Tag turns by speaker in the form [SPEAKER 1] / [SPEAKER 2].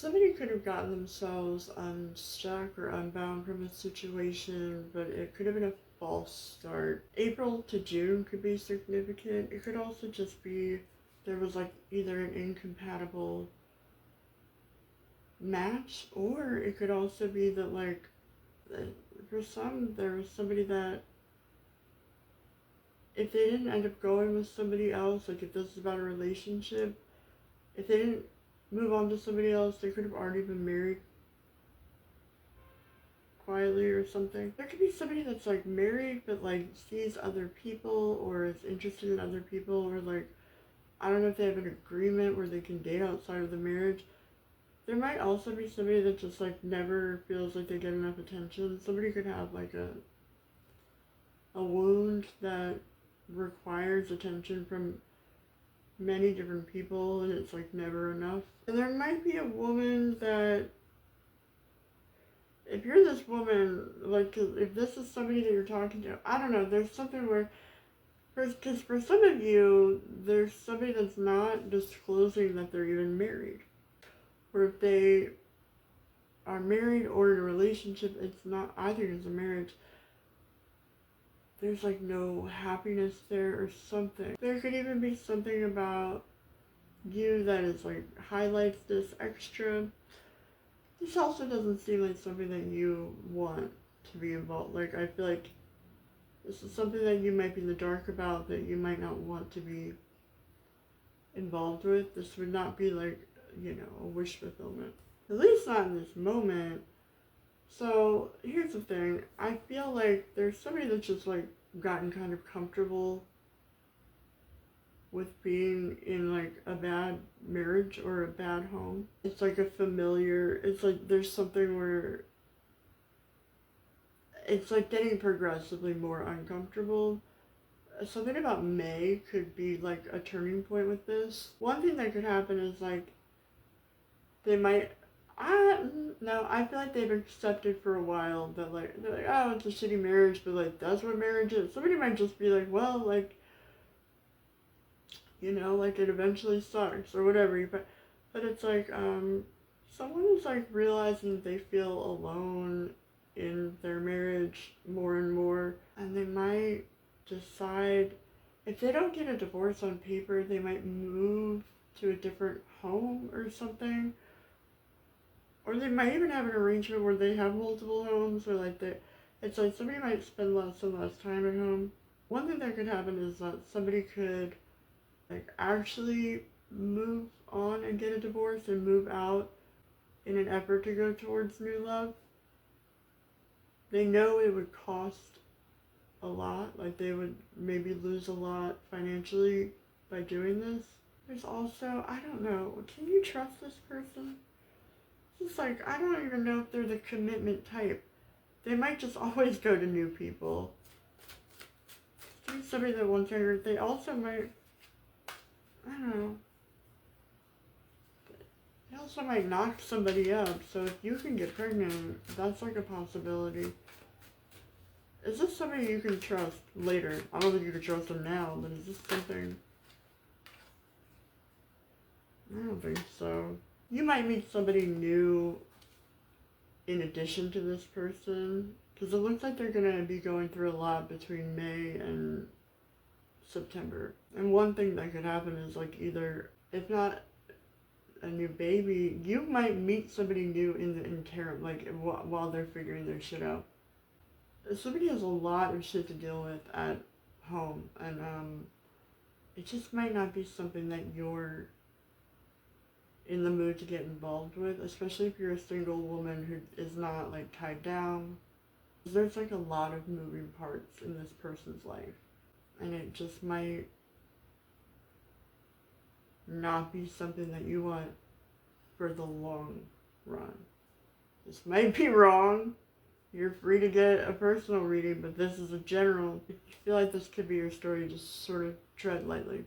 [SPEAKER 1] Somebody could have gotten themselves unstuck or unbound from a situation, but it could have been a false start. April to June could be significant. It could also just be there was like either an incompatible match, or it could also be that like for some there was somebody that if they didn't end up going with somebody else, like if this is about a relationship, if they didn't move on to somebody else, they could have already been married quietly or something. There could be somebody that's like married but like sees other people or is interested in other people, or like I don't know if they have an agreement where they can date outside of the marriage. There might also be somebody that just like never feels like they get enough attention. Somebody could have like a wound that requires attention from many different people, and it's like never enough. And there might be a woman that, if you're this woman, like if this is somebody that you're talking to, I don't know, there's something where, because for some of you, there's somebody that's not disclosing that they're even married. Or if they are married or in a relationship, it's not either as a marriage. There's like no happiness there or something. There could even be something about you that is like highlights this extra. This also doesn't seem like something that you want to be involved. Like I feel like this is something that you might be in the dark about, that you might not want to be involved with. This would not be like, you know, a wish fulfillment. At least not in this moment. So here's the thing. I feel like there's somebody that's just like gotten kind of comfortable with being in like a bad marriage or a bad home. It's like a familiar, it's like there's something where it's like getting progressively more uncomfortable. Something about May could be like a turning point with this. One thing that could happen is like they might, no, I feel like they've accepted for a while that like, they're like, oh, it's a shitty marriage, but like that's what marriage is. Somebody might just be like, well, like, you know, like it eventually sucks or whatever. But it's like, someone is like realizing they feel alone in their marriage more and more, and they might decide, if they don't get a divorce on paper, they might move to a different home or something. Or they might even have an arrangement where they have multiple homes, or like it's like somebody might spend less and less time at home. One thing that could happen is that somebody could like actually move on and get a divorce and move out in an effort to go towards new love. They know it would cost a lot, like they would maybe lose a lot financially by doing this. There's also, I don't know, can you trust this person? It's like, I don't even know if they're the commitment type. They might just always go to new people. There's somebody that wants younger. They also might, I don't know. They also might knock somebody up. So if you can get pregnant, that's like a possibility. Is this somebody you can trust later? I don't think you can trust them now, but is this something? I don't think so. You might meet somebody new in addition to this person, because it looks like they're going to be going through a lot between May and September. And one thing that could happen is like either, if not a new baby, you might meet somebody new in the interim, like while they're figuring their shit out. Somebody has a lot of shit to deal with at home, and it just might not be something that you're in the mood to get involved with, especially if you're a single woman who is not like tied down. There's like a lot of moving parts in this person's life, and it just might not be something that you want for the long run. This might be wrong. You're free to get a personal reading, but this is a general. If you feel like this could be your story, just sort of tread lightly.